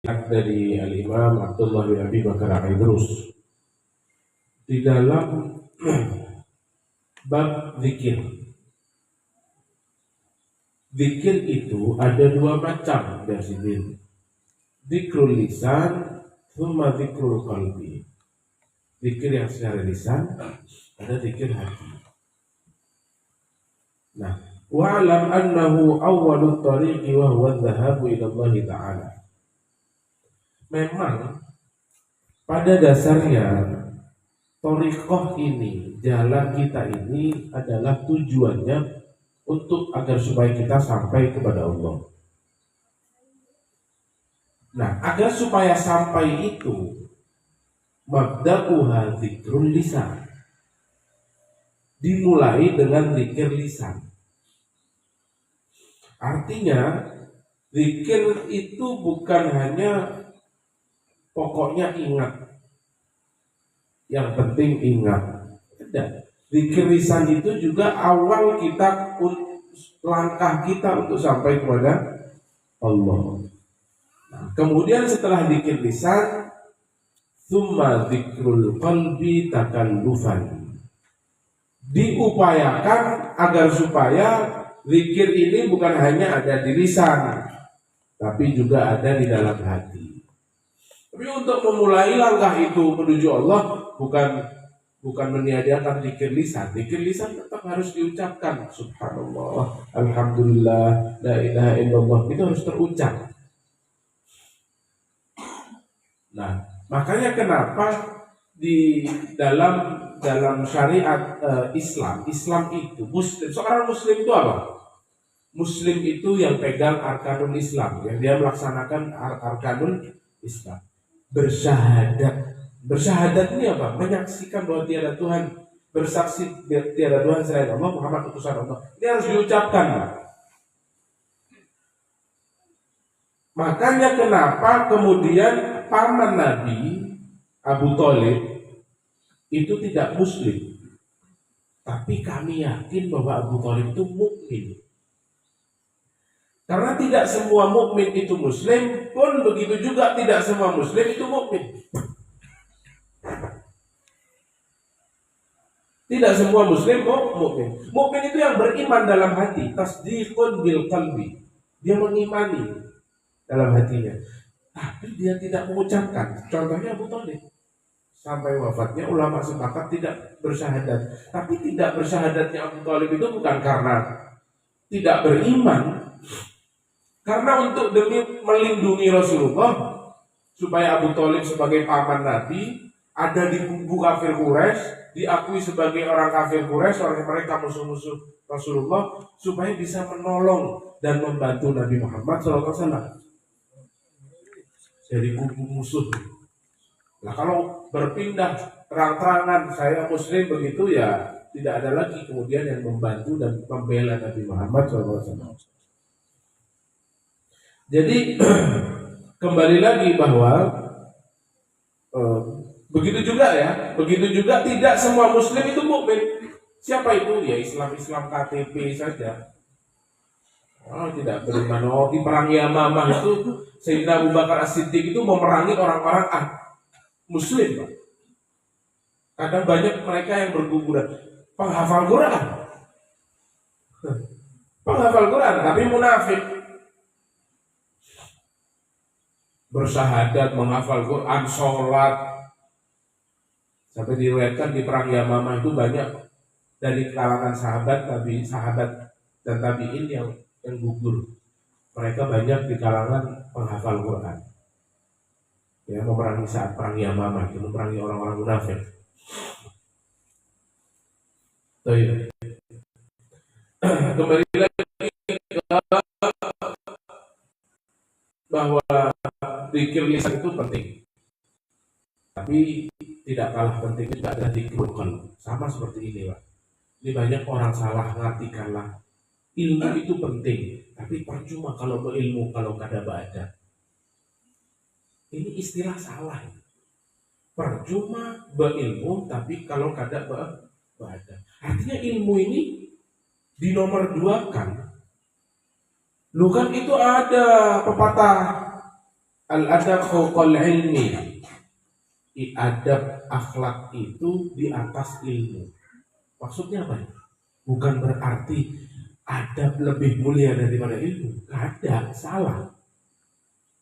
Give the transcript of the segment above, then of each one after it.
dari Al-Imam Abdullah bin Abi Bakar Al-Idrus di dalam bab zikir. Zikir itu ada dua macam dari sini. Zikrul lisan, thumma zikrul qalbi. Zikir yang secara lisan, ada zikir hati. Nah, wa'lam annahu awwalut tariqi wa huwa adh-dhahabu ila Allah Ta'ala. Memang pada dasarnya thariqah ini, jalan kita ini adalah tujuannya untuk agar supaya kita sampai kepada Allah. Nah, agar supaya sampai itu, mabda'uha zikrul lisan. Dimulai dengan zikir lisan. Artinya, zikir itu bukan hanya pokoknya ingat. Yang penting ingat. Tidak. Zikir lisan itu juga awal kita, langkah kita untuk sampai kepada Allah. Nah, kemudian setelah zikir lisan, tsumma zikrul qalbi takallufan. Diupayakan agar supaya zikir ini bukan hanya ada di lisan, tapi juga ada di dalam hati. Tapi untuk memulai langkah itu menuju Allah bukan meniadakan zikir lisan. Zikir lisan tetap harus diucapkan. Subhanallah, alhamdulillah, la ilaha illallah, itu harus terucap. Nah, makanya kenapa di dalam syariat Islam itu muslim, seorang muslim itu apa? Muslim itu yang pegang arkanul Islam, yang dia melaksanakan arkanul Islam. Bersyahadat ini apa? Menyaksikan bahwa tiada Tuhan, bersaksi tiada Tuhan selain Allah, Muhammad utusan Allah. Ini harus diucapkan. Makanya kenapa kemudian paman Nabi Abu Thalib itu tidak muslim, tapi kami yakin bahwa Abu Thalib itu mukmin. Karena tidak semua mukmin itu muslim, pun begitu juga tidak semua muslim itu mukmin. Tidak semua muslim mukmin. Mukmin itu yang beriman dalam hati, tasdiqun bil qalbi. Dia mengimani dalam hatinya, tapi dia tidak mengucapkan. Contohnya Abu Thalib. Sampai wafatnya ulama sepakat tidak bersyahadat. Tapi tidak bersyahadatnya Abu Thalib itu bukan karena tidak beriman, karena untuk demi melindungi Rasulullah, supaya Abu Thalib sebagai paman Nabi ada di kubu kafir Quraisy, diakui sebagai orang kafir Quraisy, orang mereka musuh-musuh Rasulullah, supaya bisa menolong dan membantu Nabi Muhammad SAW dari kubu musuh. Nah, kalau berpindah terang-terangan saya muslim begitu, ya tidak ada lagi kemudian yang membantu dan membela Nabi Muhammad SAW. Jadi kembali lagi bahwa begitu juga tidak semua muslim itu mukmin. Siapa itu? Ya Islam KTP saja. Tidak beriman. Di perang Yamamah itu Sayyidina Abu Bakar As-Siddiq itu memerangi orang-orang muslim, Pak. Kadang banyak mereka yang berguguran penghafal Quran tapi munafik. Bersyahadat, menghafal Quran, sholat. Sampai diriwayatkan di perang Yamamah itu banyak dari kalangan sahabat dan tabi'in yang gugur. Mereka banyak di kalangan penghafal Quran. Ya, memerangi saat perang Yamamah, itu memerangi orang-orang munafik. Kembali lagi ke bahwa zikir lisan itu penting, tapi tidak kalah penting juga adalah zikir qalb. Sama seperti ini, Pak. Ini banyak orang salah ngartikanlah ilmu itu penting, tapi percuma kalau berilmu kalau kada baca. Ini istilah salah. Percuma berilmu tapi kalau kada baca. Artinya ilmu ini dinomor dua kan. Lu kan itu ada pepatah Al-adab fawqal ilmi. Adab akhlak itu di atas ilmu. Maksudnya apa? Bukan berarti adab lebih mulia daripada ilmu. Ada, salah.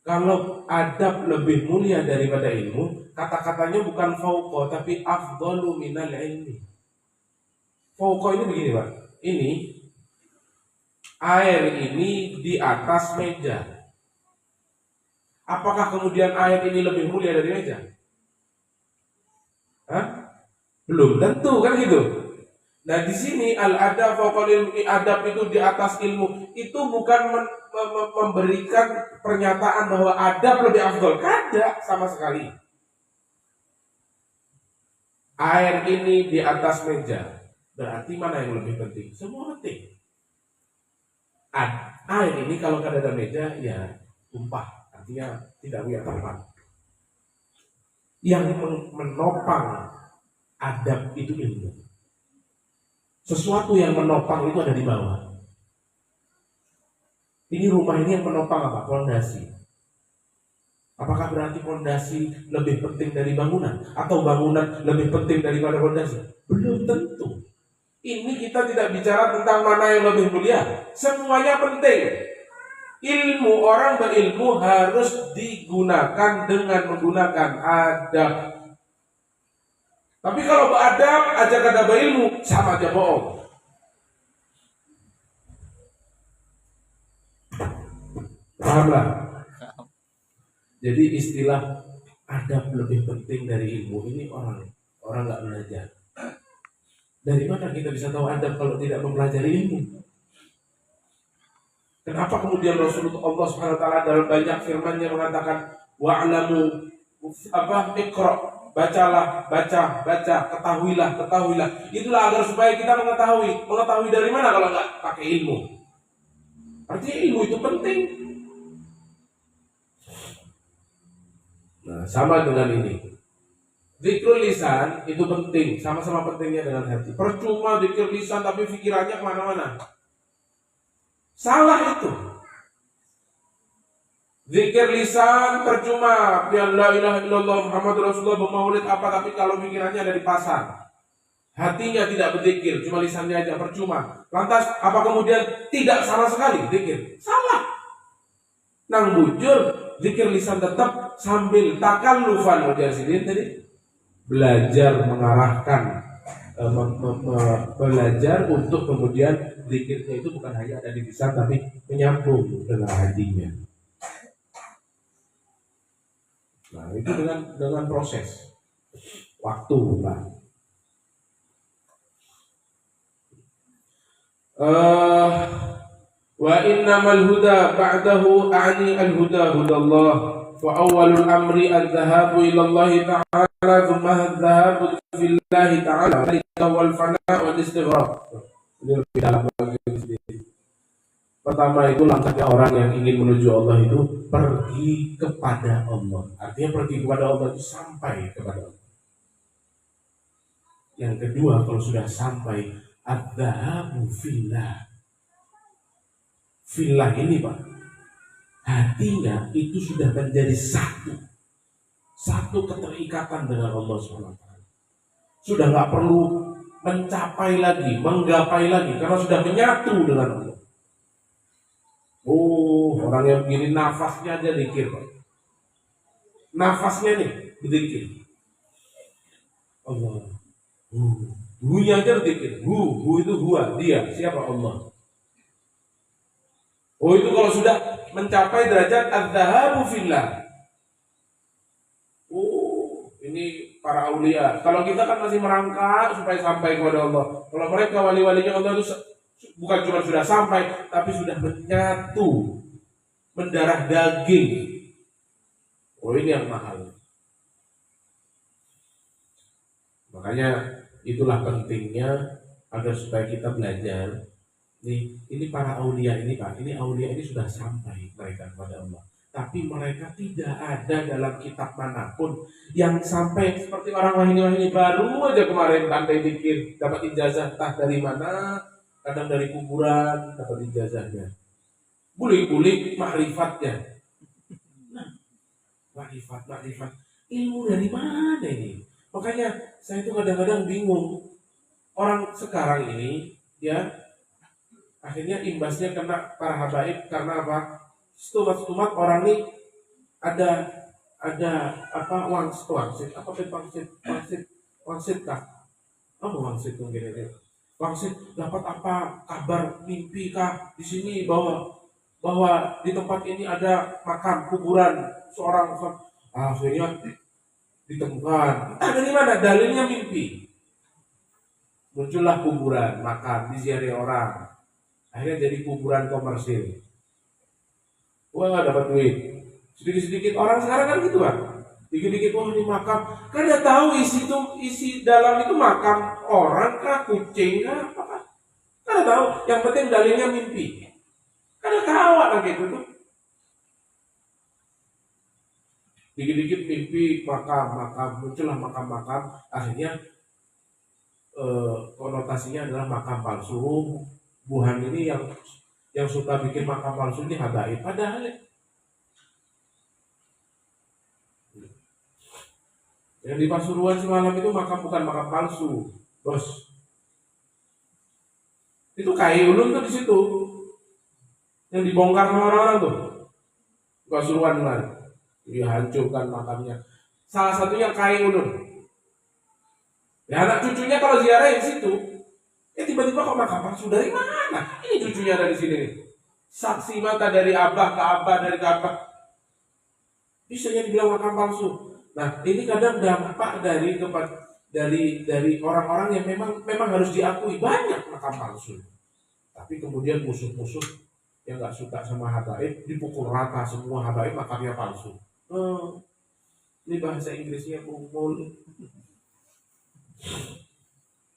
Kalau adab lebih mulia daripada ilmu, kata-katanya bukan fauqa tapi afdalu minal ilmi. Fauqa ini begini, Pak. Ini air ini di atas meja. Apakah kemudian air ini lebih mulia dari meja? Hah? Belum tentu kan gitu. Nah di sini al-adab fauqal ilmi, adab itu di atas ilmu, itu bukan memberikan pernyataan bahwa adab lebih afdal. Kada sama sekali. Air ini di atas meja, berarti mana yang lebih penting? Semua penting. Air ini kalau kada ada meja ya tumpah, artinya tidak punya tempat. Yang menopang adab itu ilmu. Sesuatu yang menopang itu ada di bawah. Ini rumah ini yang menopang apa? Fondasi. Apakah berarti fondasi lebih penting dari bangunan? Atau bangunan lebih penting daripada fondasi? Belum tentu. Ini kita tidak bicara tentang mana yang lebih mulia. Semuanya penting. Ilmu, orang berilmu harus digunakan dengan menggunakan adab. Tapi kalau beradab aja kada berilmu, sama aja bohong. Pahamlah? Jadi istilah adab lebih penting dari ilmu ini orang nggak belajar. Dari mana kita bisa tahu adab kalau tidak mempelajari ilmu? Kenapa kemudian Rasulullah Allah Subhanahu wa taala dalam banyak firman-Nya mengatakan wa'lamu iqra, bacalah, baca, ketahuilah. Itulah agar supaya kita mengetahui dari mana kalau nggak pakai ilmu. Artinya ilmu itu penting. Nah, sama dengan ini. Zikrul lisan itu penting, sama-sama pentingnya dengan hati. Percuma zikir lisan tapi pikirannya kemana-mana. Salah itu. Zikir lisan percuma, ya la ilaha illallah Muhammad Rasulullah bermaulid apa, tapi kalau pikirannya ada di pasar, hatinya tidak berzikir, cuma lisannya aja, percuma. Lantas apa kemudian tidak sama sekali zikir? Salah. Nang bujur zikir lisan tetap sambil takallufan mujahidin tadi, belajar mengarahkan, belajar untuk kemudian zikirnya itu bukan hanya ada di lisan tapi menyambung dengan hatinya. Nah itu dengan proses waktu lah. Wa innamal huda ba'dahu a'ni al-huda hudallah wa awwalul amri adh-dhahabu ila Allah ta'ala thumma adh-dhahabu fillahi ta'ala wal fana wal istighraq. Ini lebih dalam lagi. Pertama itu langkahnya orang yang ingin menuju Allah itu pergi kepada Allah. Artinya pergi kepada Allah itu sampai kepada Allah. Yang kedua kalau sudah sampai adz-dzahabu fillah. Fillah ini Pak, hatinya itu sudah menjadi satu keterikatan dengan Allah SWT. Sudah nggak perlu mencapai lagi, menggapai lagi, karena sudah menyatu dengan Allah. Oh, orang yang begini nafasnya aja zikir Pak. Nafasnya nih berzikir. Allah. Hu-nya aja berzikir. Hu itu huwa, dia, siapa Allah. Oh itu kalau sudah mencapai derajat adz-dzahabu fillah. Oh ini para aulia. Kalau kita kan masih merangkak supaya sampai kepada Allah. Kalau mereka wali-walinya Allah itu bukan cuma sudah sampai, tapi sudah menyatu, mendarah daging. Oh ini yang mahal. Makanya itulah pentingnya agar supaya kita belajar. Ini para aulia ini Pak, ini aulia ini sudah sampai mereka kepada Allah. Tapi mereka tidak ada dalam kitab manapun yang sampai seperti orang wahini baru aja kemarin pandai dikir, dapat ijazah entah dari mana, kadang dari kuburan dapat ijazahnya. Bulik-bulik makrifatnya. Nah, makrifat. Ilmu dari mana ini? Makanya saya tuh kadang-kadang bingung. Orang sekarang ini ya akhirnya imbasnya kena para habaib karena apa? Stumat orang nih ada apa wangsit apa wangsit kah? Apa wangsit mungkin ini? Wangsit dapat apa kabar mimpi kah di sini bahwa di tempat ini ada makam kuburan seorang akhirnya ditemukan. Dari mana? Dalilnya mimpi. Muncullah kuburan, makam diziarahi orang. Akhirnya jadi kuburan komersil. Wah nggak dapat duit. Sedikit-sedikit orang sekarang kan gitu kan. Dikit-dikit wah ini makam. Kan dia tahu isi dalam itu makam orang kah, kucing kah, apa kah? Kan tahu. Yang penting dalilnya mimpi. Kan tahu kan gitu tuh. Dikit-dikit mimpi makam, muncullah makam. Akhirnya konotasinya adalah makam palsu. Buhan ini yang suka bikin makam palsu ini habaib. Padahal yang di Pasuruan semalam itu bukan makam palsu, bos. Itu kai ulun tuh di situ, yang dibongkar sama orang-orang tuh. Pasuruan kemarin, dihancurkan makamnya. Salah satunya kai ulun. Ya anak cucunya kalau ziarah di situ, tiba-tiba kok makam palsu dari mana? Ini cucunya ada di sini nih. Saksi mata dari abah ke abah dari ke abah. Bisa jadi dibilang makam palsu. Nah, ini kadang dampak dari orang-orang yang memang harus diakui banyak makam palsu. Tapi kemudian musuh-musuh yang nggak suka sama habaib dipukul rata semua habaib makamnya palsu. Ini bahasa Inggrisnya pukul.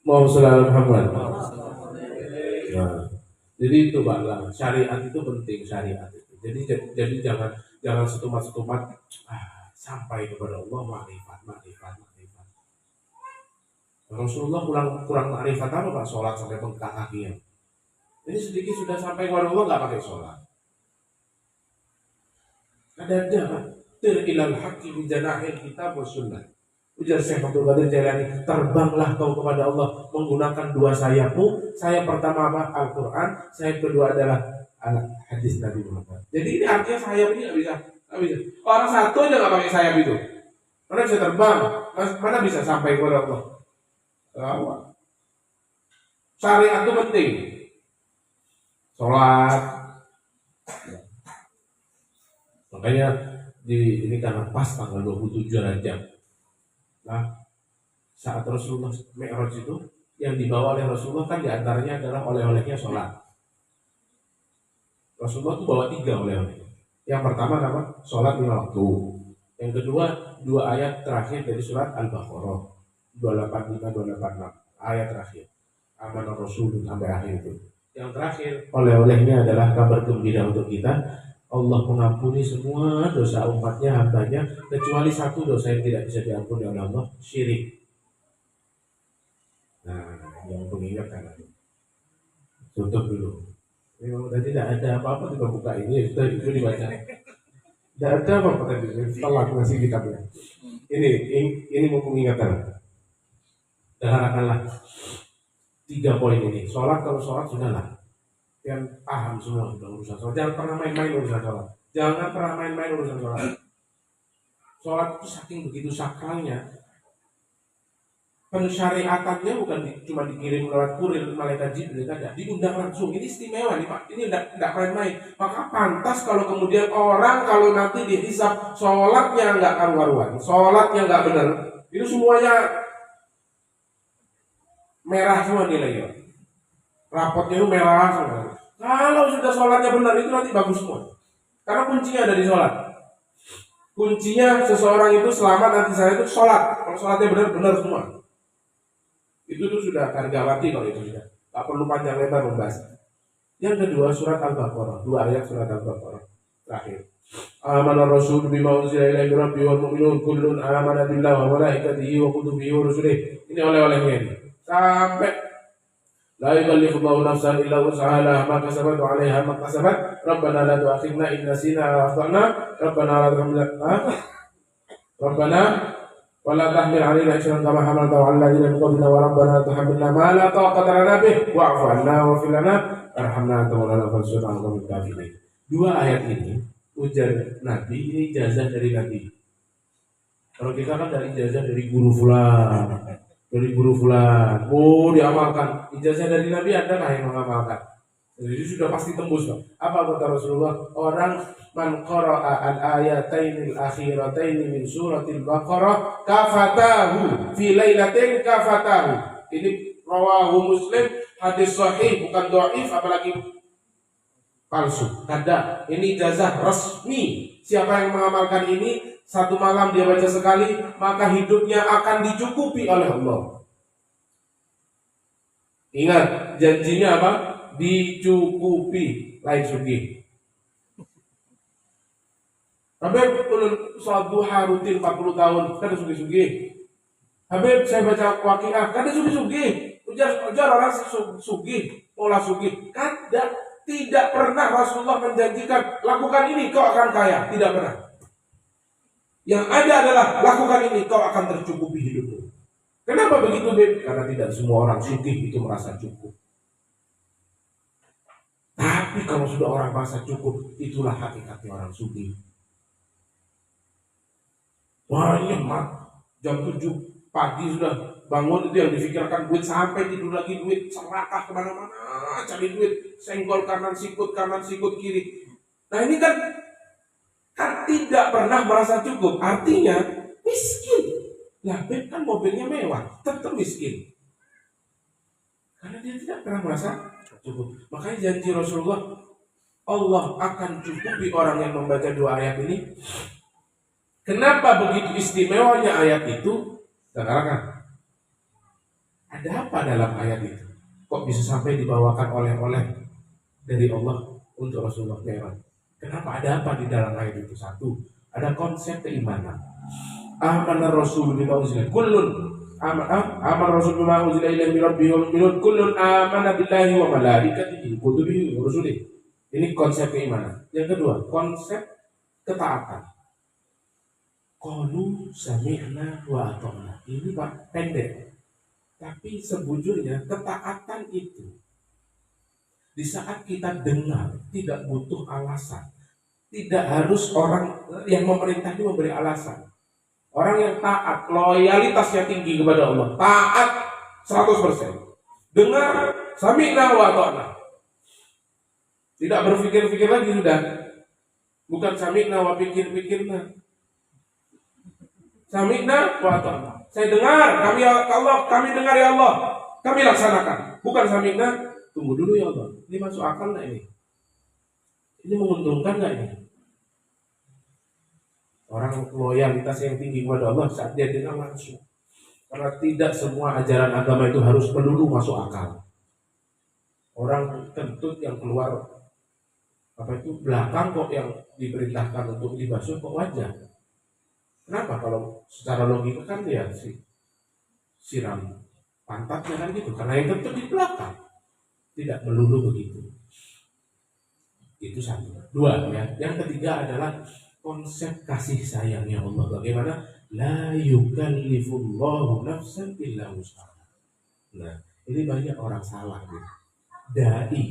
Mau selalu Muhammad. Nah, jadi itu Pak, syariat itu penting syariat itu. Jadi jangan setumat sampai kepada Allah makrifat. Rasulullah kurang makrifat apa Pak? Sholat sampai bengkak kakinya. Ini sedikit sudah sampai kepada Allah nggak pakai sholat. Ada Pak. Ilal haqqi bi janahil kitab wa sunnah. Ujar Syekh Abdul Qadir Jailani, terbanglah kau kepada Allah menggunakan dua sayapmu. Sayap pertama apa? Al-Quran. Sayap kedua adalah hadis Nabi Muhammad. Jadi ini artinya sayap ini nggak bisa. Orang satu aja nggak pakai sayap itu. Mana bisa terbang? Mana bisa sampai kepada Allah? Syariat itu penting. Sholat. Makanya ini karena pas tanggal 27 Rajab. Nah, saat Rasulullah Mi'raj itu yang dibawa oleh Rasulullah kan diantaranya adalah oleh-olehnya sholat. Rasulullah itu bawa 3 oleh-oleh. Yang pertama apa? Sholat 5 waktu. Yang kedua 2 ayat terakhir dari surat Al-Baqarah 285-286 ayat terakhir. Amanah Rasul sampai akhir itu. Yang terakhir oleh-olehnya adalah kabar gembira untuk kita. Allah mengampuni semua dosa umatnya, hambanya, kecuali satu dosa yang tidak bisa diampuni oleh Allah, syirik. Nah, yang pengingat kan tutup dulu. Memang tadi tidak ada apa-apa, juga buka ini, itu dibaca. Tidak ada apa-apa tadi, setelah ngasih kitabnya. Ini mau pengingatan. Dengarkanlah 3 poin ini. Sholat, kalau sholat sudahlah. Yang paham semua sudah urusan sholat. Jangan pernah main-main urusan sholat. Jangan pernah main-main urusan sholat. Sholat itu saking begitu sakralnya. Pensyariatannya bukan cuma dikirim lewat kurir malaikat Jibril saja, diundang langsung. Ini istimewa nih Pak. Ini tidak main-main. Maka pantas kalau kemudian orang kalau nanti dihisab sholatnya nggak karu-karuan, sholatnya nggak benar, itu semuanya merah semua nilainya. Rapotnya itu merah semua. Kalau sudah sholatnya benar itu nanti bagus semua. Karena kuncinya ada di sholat. Kuncinya seseorang itu selamat nanti saya itu sholat. Kalau sholatnya benar semua. Itu tuh sudah harga mati kalau itu sudah. Tak perlu panjang lebar membahas. Yang kedua surat Al-Baqarah. 2 ayat surat Al-Baqarah. Terakhir. Amana Rasul bima unzila ilaihi min rabbihi wal mu'minun kullun amana billahi wa malaikatihi wa kutubihi wa rusulihi. Ini oleh-olehnya ini. Sampai la yukallifullahu nafsan illa wus'aha laha ma kasabat wa 'alaiha ma kasabat. Rabbana la tu'akhidna in nasina wa akhtana. Rabbana la tuhammilna Rabbana wa la tahmil 'alaina isran kama hamaltahu 'alal ladzina min qablina wa rabbana la tuhammilna ma la taqata lana bih wa'fu 'anna waghfir lana warhamna anta maulana fansurna 'alal qawmil kafirin. Dua ayat ini ujar Nabi, ini ijazah dari Nabi. Kalau kita kan dari ijazah dari guru fulan, oh diamalkan. Ijazah dari Nabi ada nggak yang mengamalkan? Jadi sudah pasti tembus, Pak. Apa kata Rasulullah? Orang man qara'a al-ayatainil akhirataini min suratil Baqarah kafatahu fi lailatin kafatahu. Ini rawahu Muslim, hadis sahih, bukan dhaif apalagi palsu. Kada, ini ijazah resmi. Siapa yang mengamalkan ini satu malam dia baca sekali, maka hidupnya akan dicukupi oleh Allah. Ingat, janjinya apa? Dicukupi, lain sugih. Habib sholat duha rutin 40 tahun, kada sugih-sugih. Habib saya baca Waqiah, kada sugih-sugih. Ujar orang sugih, pola sugih. Kada, tidak pernah Rasulullah menjanjikan lakukan ini kau akan kaya, tidak pernah. Yang ada adalah lakukan ini kau akan tercukupi hidupmu. Kenapa begitu, Beb? Karena tidak semua orang sugih itu merasa cukup. Tapi kalau sudah orang merasa cukup, itulah hakikatnya orang sugih. Wah, nyemat. Jam 7 pagi sudah bangun, itu yang difikirkan duit, sampai tidur lagi duit, serakah kemana-mana, cari duit, senggol kanan sikut kiri. Nah ini kan tidak pernah merasa cukup, artinya miskin. Lah, Beb kan mobilnya mewah, tetap miskin. Karena dia tidak pernah merasa cukup. Makanya janji Rasulullah, Allah akan cukupi orang yang membaca dua ayat ini. Kenapa begitu istimewanya ayat itu? Sekarang ada apa dalam ayat itu? Kok bisa sampai dibawakan oleh-oleh dari Allah untuk Rasulullah Mi'raj? Kenapa, ada apa di dalam ayat itu? Satu, ada konsep keimanan. Amana Rasul bima unzila kullun amana Rasul bima unzila ilaihi min rabbih wal mu'minun kullun amana billahi wa malaikatihi kutubihi wa rusulihi. Ini konsep keimanan. Yang kedua, konsep ketaatan. Qalu sami'na wa ata'na. Ini Pak pendek. Tapi sebujurnya ketaatan itu di saat kita dengar tidak butuh alasan. Tidak harus orang yang memerintah itu memberi alasan. Orang yang taat, loyalitasnya tinggi kepada Allah, taat 100%. Dengar, sami'na wa ata'na. Tidak berpikir-pikir lagi sudah. Bukan sami'na wa pikir-pikirna. Sami'na wa ata'na. Saya dengar, kami dengar ya Allah, kami laksanakan. Bukan sami'na, tunggu dulu ya Allah. Ini masuk akal nggak ini? Ini menguntungkan nggak ini? Orang loyalitas yang tinggi kepada Allah saat dia dengar langsung. Karena tidak semua ajaran agama itu harus melulu masuk akal. Orang kentut yang keluar belakang kok yang diperintahkan untuk dibasuh kok wajar. Kenapa? Kalau secara logika kan dia siram pantatnya kan gitu. Karena yang kentut di belakang. Tidak melulu begitu. Itu satu. Dua ya. Yang ketiga adalah konsep kasih sayangnya Allah. Bagaimana? La yukallifullahu nafsan illa wus'aha. Nah, ini banyak orang salah nih. Dai.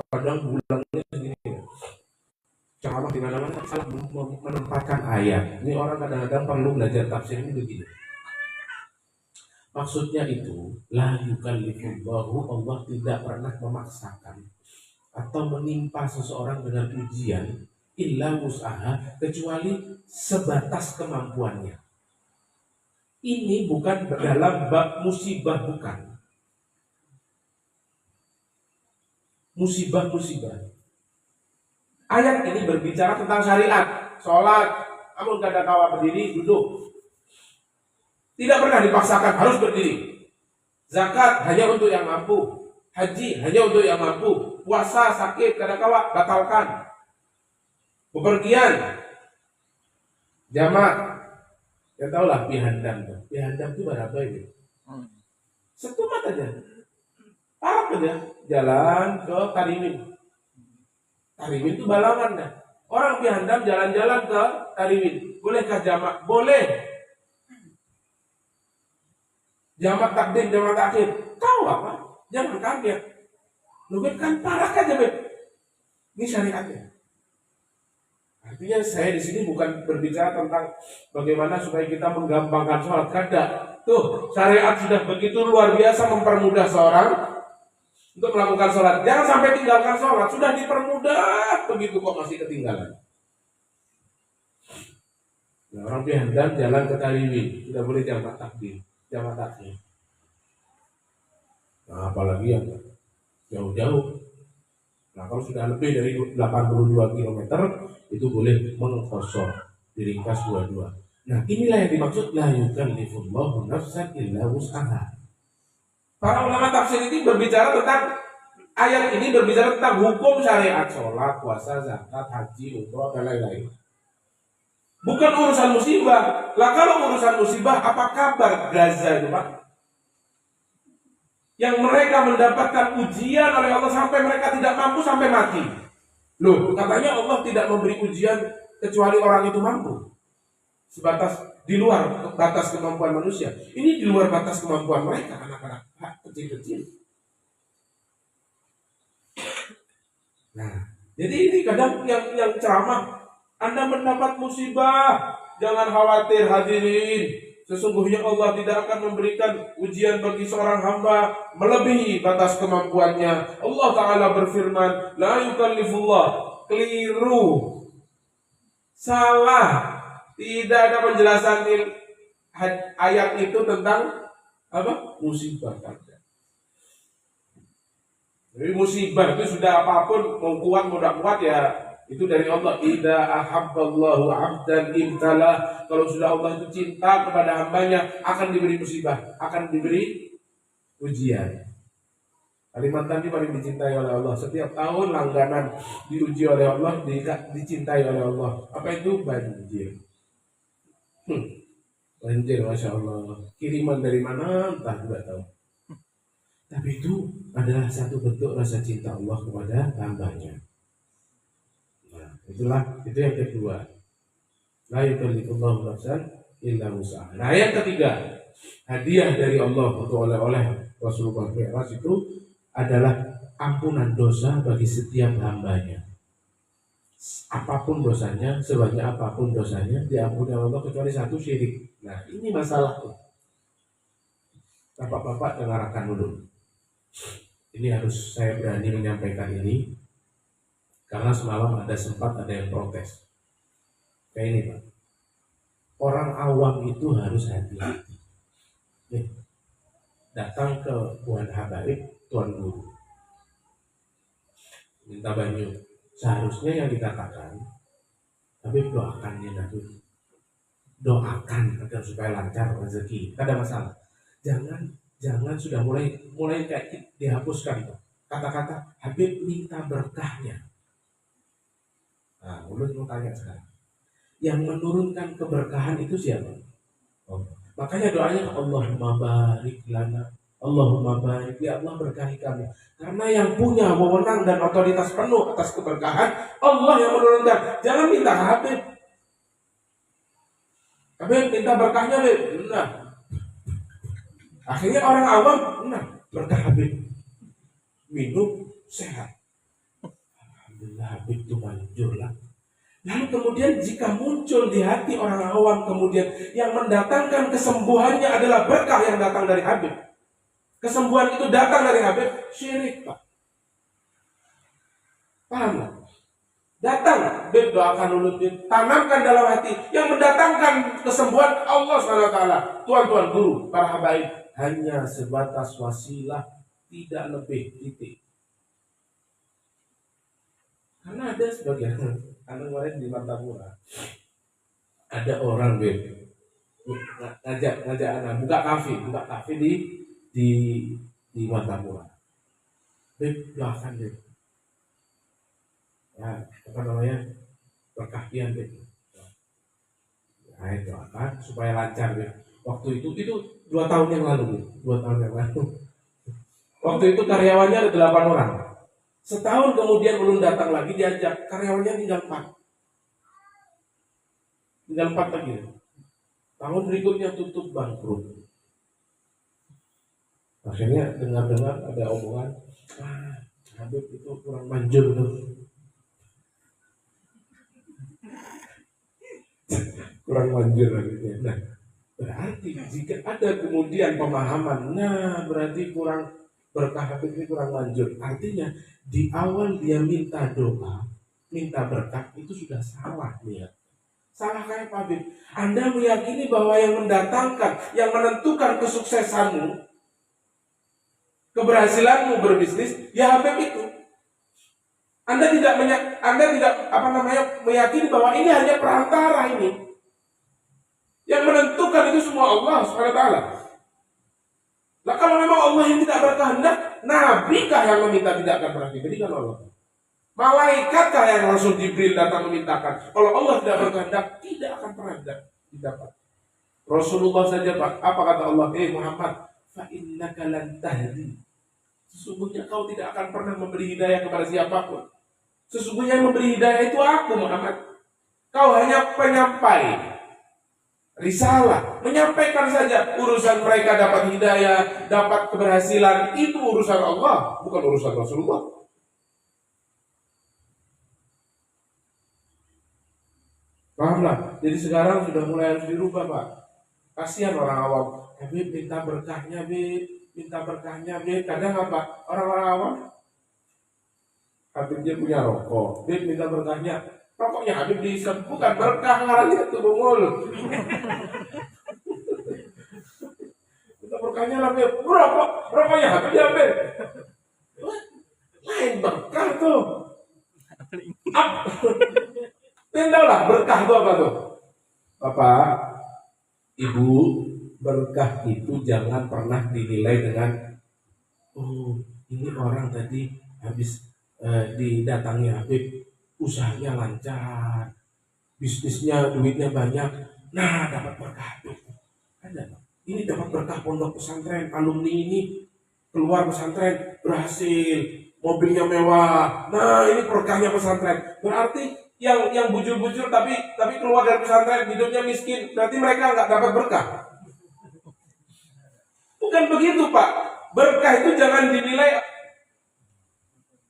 Kadang bulangnya segini. Ceramah di mana-mana salah menempatkan ayat. Ini orang kadang-kadang perlu belajar tafsir ini begini. Maksudnya itu, la yukallifullahu, Allah tidak pernah memaksakan atau menimpa seseorang dengan ujian illa wus'aha, kecuali sebatas kemampuannya. Ini bukan dalam bab musibah, bukan. Musibah. Ayat ini berbicara tentang syariat, sholat, kamu gak ada kawa berdiri, duduk. Tidak pernah dipaksakan harus berdiri. Zakat hanya untuk yang mampu, haji hanya untuk yang mampu, puasa sakit gak ada kawa, batalkan. Bepergian, jamak, ya tau lah pihandam tuh. Pihandam itu berapa ini? Setumat aja, parah aja, jalan ke Tarimin. Tarimin itu Balangan dah. Orang Bihandam jalan-jalan ke Tariwin. Bolehkah jamak? Boleh. Jamak takdim, jamak takhir. Tahu apa? Jangan kaget. Lu kan parah aja, Bet. Ini syariatnya. Artinya saya di sini bukan berbicara tentang bagaimana supaya kita menggampangkan sholat. Kada. Tuh, syariat sudah begitu luar biasa mempermudah seorang untuk melakukan sholat. Jangan sampai tinggalkan sholat. Sudah dipermudah, begitu kok masih ketinggalan. Nah, orang Bihandam jalan ke Tariwin. Sudah boleh jamak takdim, jamak takhir. Nah, apalagi yang jauh-jauh. Nah, kalau sudah lebih dari 82 km itu boleh mengkosor, diringkas dua-dua. Nah, inilah yang dimaksud la yukallifullahu nafsan illa wus'aha. Para ulama tafsir ini berbicara tentang ayat ini berbicara tentang hukum syariat, sholat, puasa, zakat, haji, umroh dan lain-lain. Bukan urusan musibah. Lah kalau urusan musibah, apa kabar Gaza itu, Pak? Yang mereka mendapatkan ujian oleh Allah sampai mereka tidak mampu sampai mati. Loh, katanya Allah tidak memberi ujian kecuali orang itu mampu. Sebatas di luar batas kemampuan manusia. Ini di luar batas kemampuan mereka, anak-anak kecil-kecil. Nah, jadi ini kadang yang ceramah, Anda mendapat musibah, jangan khawatir hadirin. Sesungguhnya Allah tidak akan memberikan ujian bagi seorang hamba melebihi batas kemampuannya. Allah Ta'ala berfirman, la yukallifullah, keliru, salah. Tidak ada penjelasan ayat itu tentang apa? Musibah. Jadi musibah itu sudah apapun, mau kuat mau tidak kuat ya itu dari Allah. Idza ahabballahu 'abdan ibtala. Kalau sudah Allah itu cinta kepada hambanya, akan diberi musibah, akan diberi ujian. Kalimantan ini paling dicintai oleh Allah. Setiap tahun langganan diuji oleh Allah, dicintai oleh Allah. Apa itu? Banjir. Banjir, Masya Allah. Kiriman dari mana? Entah, tidak tahu. Tapi itu adalah satu bentuk rasa cinta Allah kepada hambanya. Itu yang kedua. La yukallifullahu nafsan illa wus'aha. Nah, yang ketiga, hadiah dari Allah untuk oleh Rasulullah Mi'raj itu adalah ampunan dosa bagi setiap hambanya. Apapun dosanya, sebanyak apapun dosanya, diampuni Allah kecuali satu, syirik. Nah, ini masalah tuh. Bapak-bapak dengarkan dulu. Ini harus saya berani menyampaikan ini. Karena semalam sempat ada yang protes. Kayak ini, Pak. Orang awam itu harus hati-hati. Datang ke Tuan Habaib, Tuan Guru. Minta banyu. Seharusnya yang dikatakan, tapi doakannya dulu. Doakan agar supaya lancar rezeki. Tidak ada masalah. Jangan sudah mulai kayak dihapuskan kata-kata Habib minta berkahnya. Nah, ulun mau tanya sekarang. Yang menurunkan keberkahan itu siapa? Oh. Makanya doanya Allahumma barik lana, Allahumma barik, ya Allah berkahi kami. Karena yang punya wewenang dan otoritas penuh atas keberkahan, Allah yang menurunkan. Jangan minta ke Habib. Habib minta berkahnya, Habib. Nah. Akhirnya orang awam, berkah Habib. Minum sehat. Alhamdulillah Habib itu manjurlah. Lalu kemudian jika muncul di hati orang awam kemudian yang mendatangkan kesembuhannya adalah berkah yang datang dari Habib. Kesembuhan itu datang dari Habib, syirik, Pak. Paham gak? Datang, Habib doakan ulun, tanamkan dalam hati yang mendatangkan kesembuhan Allah SWT. Tuan-tuan guru, para habaib hanya sebatas wasilah, tidak lebih, titik. Karena ada sebagian anak kemarin di Martapura ada orang ngajak anak buka kafe di Martapura. Doakan ya apa namanya berkah pian nah doakan supaya lancar waktu itu 2 tahun yang lalu 2 tahun yang lalu waktu itu karyawannya ada 8 orang. Setahun kemudian belum datang lagi diajak, karyawannya tinggal 4. tinggal 4 lagi. Tahun berikutnya tutup bangkrut. Akhirnya dengar-dengar ada omongan, Habib itu kurang manjur tuh. Kurang manjur lagi. Nah, berarti jika ada kemudian pemahaman, berarti kurang berkah Habib ini kurang manjur. Artinya di awal dia minta doa, minta berkah itu sudah salah niat. Salah kayak Pak Habib. Anda meyakini bahwa yang mendatangkan, yang menentukan kesuksesanmu, keberhasilanmu berbisnis, ya Habib itu. Anda tidak meyakini bahwa ini hanya perantara ini. Yang menentukan itu semua Allah SWT. Nah kalau memang Allah yang tidak berkehendak, Nabi kah yang meminta tidak akan pernah diberikan Allah? Malaikatkah yang langsung Jibril datang memintakan? Kalau Allah tidak berkehendak, tidak akan pernah didapat. Rasulullah saja Pak, apa kata Allah? Muhammad, fa innaka lan tahdi. Sesungguhnya kau tidak akan pernah memberi hidayah kepada siapapun. Sesungguhnya yang memberi hidayah itu aku Muhammad. Kau hanya penyampai risalah, menyampaikan saja. Urusan mereka dapat hidayah, dapat keberhasilan, itu urusan Allah, bukan urusan Rasulullah. Pahamlah, jadi sekarang sudah mulai harus dirubah Pak. Kasihan orang awam, Habib minta berkahnya Habib, minta berkahnya Habib. Kadang apa? Orang-orang awam, Habib dia punya rokok, Habib minta berkahnya. Rokoknya Habib diisep, bukan berkah ngarangnya itu bungul. Minta berkahnya Habib, rokoknya Habib ya Habib. Lain berkah tuh. Tindaulah berkah itu apa tuh? Bapak, Ibu, berkah itu jangan pernah dinilai dengan ini orang tadi habis didatangi Habib, usahanya lancar, bisnisnya duitnya banyak, dapat berkah Habib. Ada, ini dapat berkah pondok pesantren, alumni ini keluar pesantren berhasil, mobilnya mewah. Ini berkahnya pesantren. Berarti yang bujur-bujur tapi keluar dari pesantren hidupnya miskin, berarti mereka nggak dapat berkah. Bukan begitu Pak. Berkah itu jangan dinilai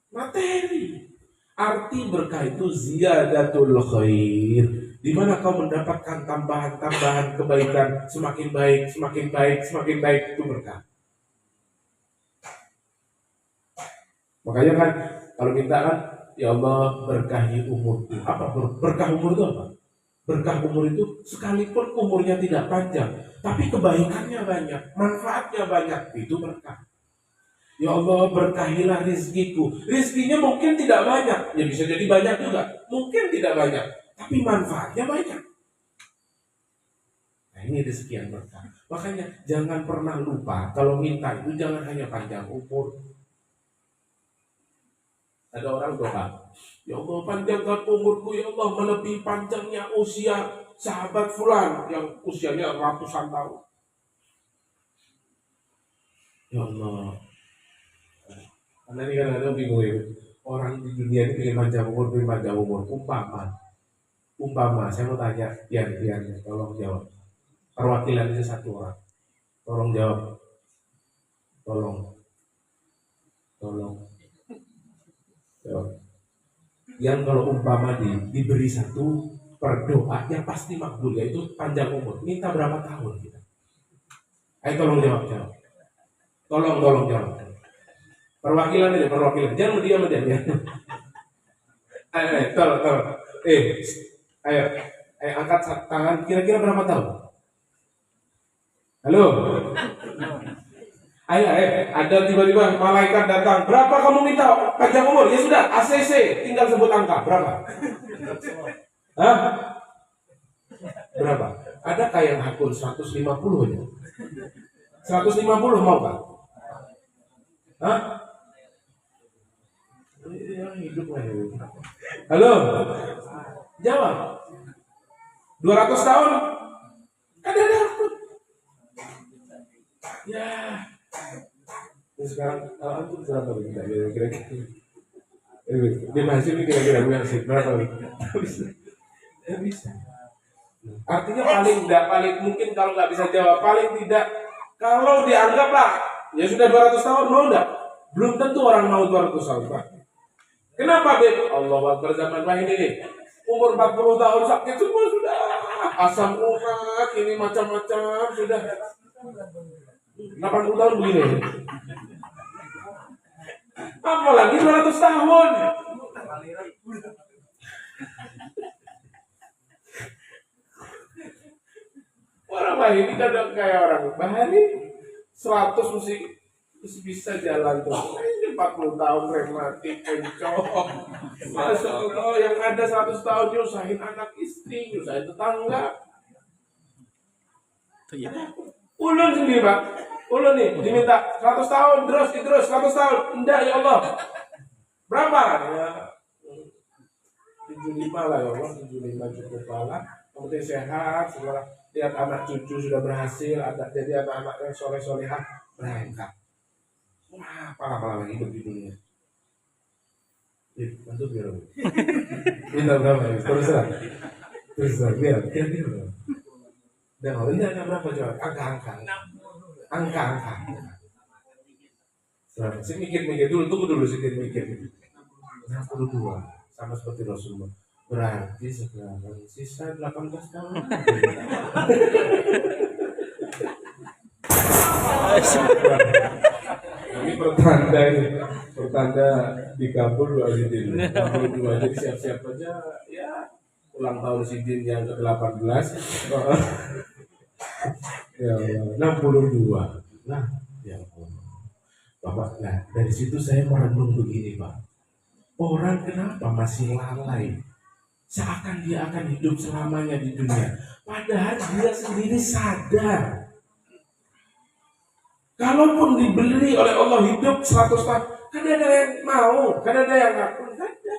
materi. Arti berkah itu ziyadatul khair, di mana kau mendapatkan tambahan-tambahan kebaikan, semakin baik itu berkah. Makanya kan kalau minta kan, ya Allah berkahi umurku. Apa berkah umur itu apa? Berkah umur itu sekalipun umurnya tidak panjang, tapi kebaikannya banyak, manfaatnya banyak, itu berkah. Ya Allah berkahilah rizkiku. Rizkinya mungkin tidak banyak, ya bisa jadi banyak juga. Mungkin tidak banyak, tapi manfaatnya banyak. Nah ini rezeki yang berkah. Makanya jangan pernah lupa, kalau minta itu jangan hanya panjang umur. Ada orang doa, ya Allah panjangkan umurku ya Allah melebihi panjangnya usia sahabat fulan yang usianya ratusan tahun. Ya Allah, karena ini kan ada bingung ya, orang di dunia ini pengen panjang umur. Umpama, saya mau tanya, biar tolong jawab. Perwakilan itu satu orang, tolong jawab, tolong. Yang kalau umpama diberi satu berdoa yang pasti makbul, yaitu panjang umur, minta berapa tahun kita? Ayo tolong jawab. Tolong jawab. Perwakilan aja, jangan diam aja ya. Ayo, tolong. Ayo angkat tangan, kira-kira berapa tahun? Halo. Ayo, ada tiba-tiba malaikat datang. Berapa kamu minta panjang umur? Ya sudah, ACC, tinggal sebut angka. Berapa? Hah? Berapa? Ada yang akun 150 aja. 150 mau kan? Hah? Hidup lagi. Halo? Jawab. 200 tahun? Ada akun. Ya. Ini sekarang aku berapa kira-kira dia masih ini kira-kira berapa? Tidak bisa. Artinya paling mungkin kalau nggak bisa jawab, paling tidak kalau dianggaplah ya sudah 200 tahun mau enggak? Belum tentu orang mau 200 tahun Pak. Kenapa Beb? Allah Akbar zaman Wahid ini umur 40 tahun sakit semua sudah, asam urat ini macam-macam sudah 80 tahun begini. Apalagi 200 tahun. Orang Wahid ini kadang kayak orang Bahari 100 mesti bisa jalan tuh. Ini 40 tahun rematik, pencok. Masya Allah, yang ada 100 tahun nyusahin anak istri, nyusahin tetangga. Ulun sendiri Pak. Ulun nih diminta 100 tahun terus 100 tahun. Enggak ya Allah. Berapa? Ya 75 lah ya Allah, 75 cukup lah. Kemudian sehat, setelah lihat anak cucu sudah berhasil, jadi anak-anak yang soleh-solehah berangkat. Wah, apa hidup di dunia. Masuk biar. Minta berapa ya? Terus biar. Dan kalau ini ada berapa coba? Angka. Saya mikir dulu, tunggu dulu sedikit mikir. 62 sama seperti Rasulullah. Berarti sekarang sisa 18 tahun. Ini pertanda dikabul dua Sidin. 62 jadi siap-siap aja ya ulang tahun Sidin yang ke-18. Ya 62. Nah, ya Bapak, nah dari situ saya merenung begini Pak. Orang kenapa masih lalai? Seakan dia akan hidup selamanya di dunia. Padahal dia sendiri sadar. Kalaupun dibeli oleh Allah hidup 100 tahun, kan ada yang mau, kan ada yang ngaku, kan ada.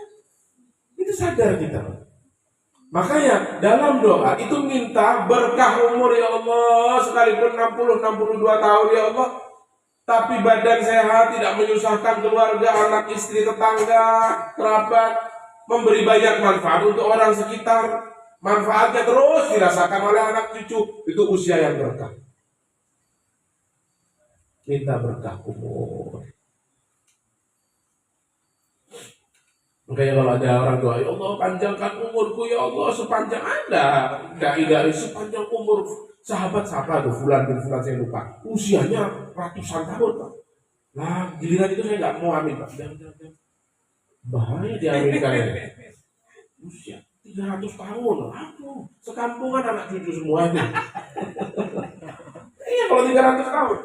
Itu sadar kita. Makanya dalam doa itu minta berkah umur ya Allah, sekalipun 60-62 tahun ya Allah, tapi badan sehat, tidak menyusahkan keluarga, anak, istri, tetangga, kerabat, memberi banyak manfaat untuk orang sekitar, manfaatnya terus dirasakan oleh anak cucu, itu usia yang berkah. Minta berkah umur. Makanya kalau ada orang doa, ya Allah panjangkan umurku ya Allah sepanjang Anda, dai sepanjang umur sahabat siapa tuh, Fulan bin Fulan saya lupa, usianya ratusan tahun Pak. Nah giliran itu saya nggak mau amin Pak, jangan. Bahaya di Amerika ini. Usia 300 tahun, aku sekampungan anak cucu semuanya. Iya kalau 300 tahun.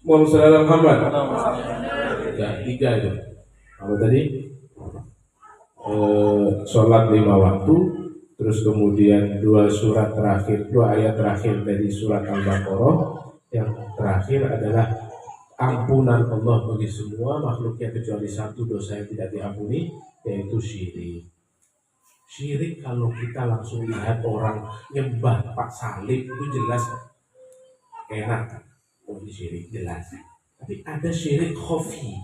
Muhammad sallallahu alaihi wasallam. Ya, 3 itu. Kalau tadi sholat 5 waktu, terus kemudian 2 ayat terakhir dari surat Al-Baqarah, yang terakhir adalah ampunan Allah bagi semua makhluknya kecuali satu dosa yang tidak diampuni, yaitu syirik. Syirik kalau kita langsung lihat orang nyembah Pak Salib itu jelas enak, oh ini syirik jelas. Tapi ada syirik khafi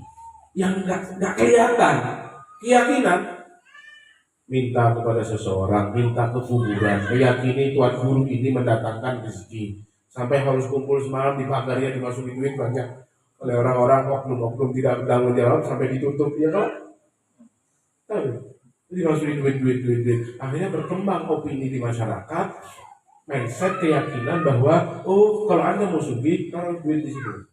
yang nggak kelihatan, keyakinan minta kepada seseorang, minta ke kuburan, meyakini tuan guru ini mendatangkan rezeki, sampai harus kumpul semalam di pagarnya dimasukin duit banyak oleh orang-orang oknum tidak bertanggung jawab sampai ditutup ya kan? Tahu? Dimasukin duit. Akhirnya berkembang opini di masyarakat, mindset keyakinan bahwa kalau Anda mau sugih taruh duit di situ.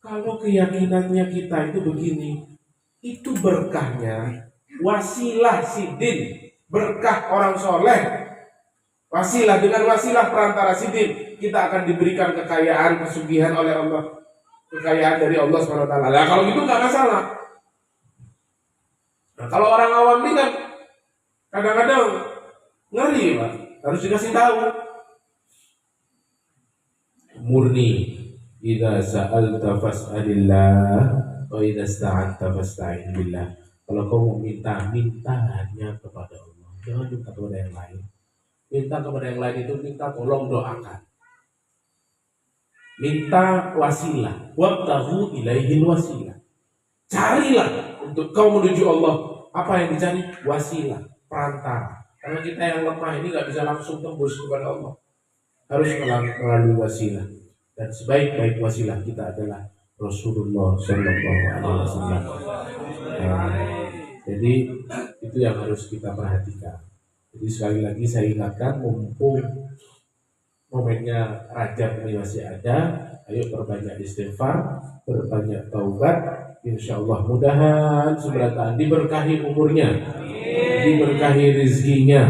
Kalau keyakinannya kita itu begini, itu berkahnya wasilah sidin, berkah orang soleh. Wasilah, dengan wasilah perantara sidin kita akan diberikan kekayaan, kesugihan oleh Allah, kekayaan dari Allah SWT. Nah kalau gitu nggak masalah. Nah kalau orang awam ini kan kadang-kadang ngeri Pak, harus dikasih tahu. Murni. Idza sa'alta fas'alillah wa idza ista'anta fasta'in billah. Kalau kau mau minta hanya kepada Allah. Jangan minta kepada yang lain. Minta kepada yang lain itu minta tolong doakan. Minta wasilah. Wabtaghu ilaihil wasilah. Carilah untuk kau menuju Allah. Apa yang dicari? Wasilah, perantara. Karena kita yang lemah ini nggak bisa langsung tembus kepada Allah, harus melalui wasilah. Dan sebaik-baik wasilah kita adalah Rasulullah Shallallahu Alaihi Wasallam. Jadi itu yang harus kita perhatikan. Jadi sekali lagi saya ingatkan, mumpung momennya Rajab ini masih ada, ayo perbanyak istighfar, perbanyak taubat. Insya Allah mudahan seberataan diberkahi umurnya, diberkahi rezekinya,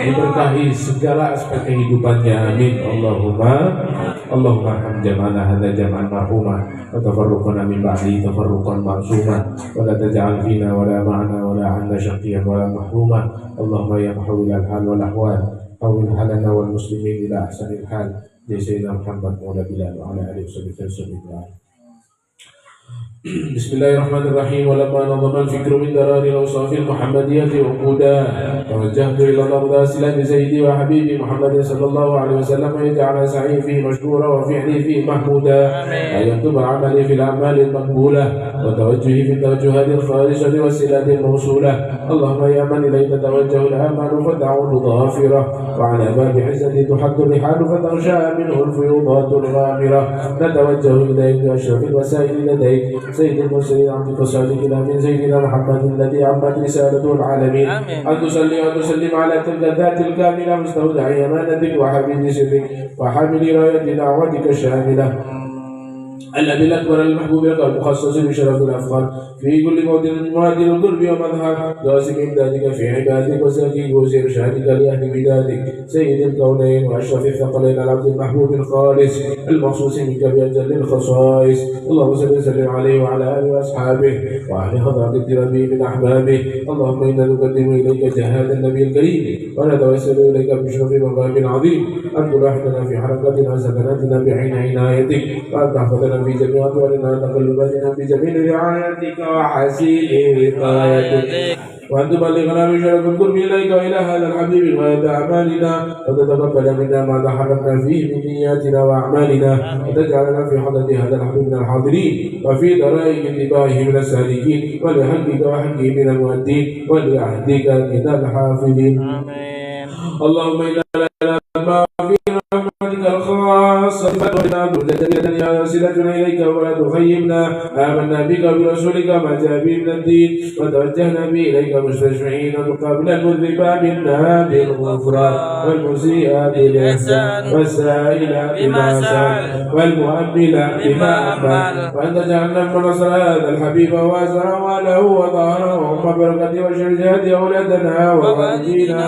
diberkahi segala aspek kehidupannya. Amin. Allahumma hamdana hadza jam'an marhuma wa tafarruqana min ba'di tafarruqan ma'suma wa la taj'al fina wa la ma'ana wa la 'anna shaqiyyan wa la mahruma. Allahumma ya muhawwil al-hal wal ahwal hawwil halana wal muslimin ila ahsanil hal ya sayyidina Muhammad wa ala bilal wa ala alihi wa sahbihi. Bismillahirrahmanirrahim. Walamma nadama al-fikru min darari al-awsafil muhammadiyati uquda tawajjahtu ila Allah silati sayyidi wa habibi Muhammadin sallallahu alaihi wasallam yaj'ala sa'i fihi mashkura wa fi'li fihi mahmuda ayatuba amali fil a'mali al-maqbula wa tawajjuhi fi tawajjuhati al-kharisati wa silati al-mawsula. Allahumma ya man ilayka tawajjahu al-amalu fata'udu dhafira wa ala babi izzati tuhaddu rihalu fataghsha minhu al-fuyudatu al-ghamira natawajjahu ilayka ashrafil wasaili ladayk سيد المرسلين عبدك الصادق الامين سيدنا محمد الذي عمت رسالته العالمين ان تصلي وتسلم على تلك الذات الكامله مستودع امانتك وحبيب سرك وحامل رايه دعوتك الشامله الأبي الأكبر المحبوب لك المخصص بشرف الأفخار في كل موطن معادل القرب ومظهر قاسم إمدادك في عبادك وساكي وزير شهادك لأهل بلادك سيد الكونين وأشرف الثقلين العبد المحبوب الخالص المخصوص منك بأجل الخصائص. اللهم صل وسلم عليه وعلى آله وأصحابه وعلى حضرة الترابي من أحبابه. اللهم إنا نقدم إليك جهاد النبي الكريم ونتوسل إليك بشرف مقام عظيم أن تلاحظنا في حركاتنا وسكناتنا بعين عنايتك وأن تحفظنا في جميع أطوارنا تقلباتنا بجميل رعايتك وحسين وقايتك وأن تبلغنا بشرف القرب إليك وإلى هذا الحبيب غاية أعمالنا وتتقبل منا ما تحركنا فيه من نياتنا وأعمالنا وتجعلنا في حضرة هذا الحبيب من الحاضرين وفي درائك اتباعه من السالكين ولحقك وحقه من المؤدين ولعهدك من الحافظين. اللهم إنا لنا في رحمتك الخاصة فتوحنا ذريتنا صلتنا إليك ولا تخيبنا. آمنا بك وبرسولك ما جاء به من الدين وتوجهنا به إليك مستشفعين وتقابل المذنبا منا بالغفران والمسيئات بالإحسان والسائل بما سأل والمؤمل بما أمل وأن تجعلنا من نصر هذا الحبيب وأسره وله وظهره وأم بركة وشرجات أولادنا ووالدينا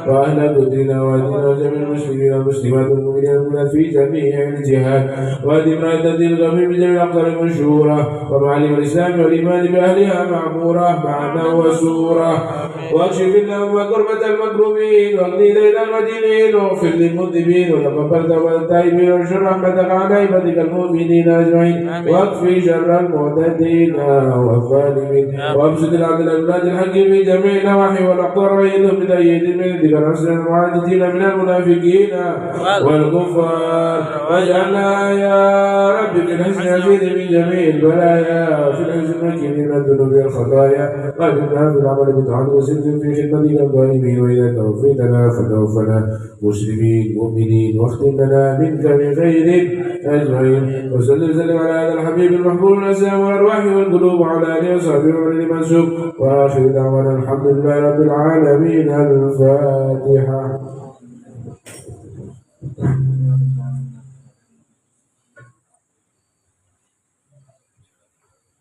وأهل قدرنا وأهلنا وجميع المسلمين والمسلمات والمؤمنين والمؤمنات في جميع الجهات وأدم راية الدين القوي بجميع الأقطار المنشورة ومعالم الإسلام والإيمان بأهلها معمورة معنا وسورة واكشف اللهم كربة المكروبين واغني ليل المدينين واغفر للمذنبين وتقبل توبة التائبين وانشر رحمتك على عبادك المؤمنين أجمعين واكفي شر المعتدين والظالمين وابسط العدل الأولاد الحكيم في جميع النواحي والأقطار وأيدهم بتأييد من ذكر نصر المعاندين من المنافقين والكفار واجعلنا يا رب من حسن عزيز من جميع البلايا في الحزن المكين من الذنوب والخطايا واجعلنا بالعمل بالطاعة وسد في خدمتك الظالمين وإذا توفيتنا فتوفنا مسلمين مؤمنين واختم لنا منك بخير أجمعين. وصل وسلم على هذا الحبيب المحبوب الأسلام والأرواح والقلوب وعلى آله وصحبه ومن المنسوب وآخر دعوانا الحمد لله رب العالمين. الفاتحة.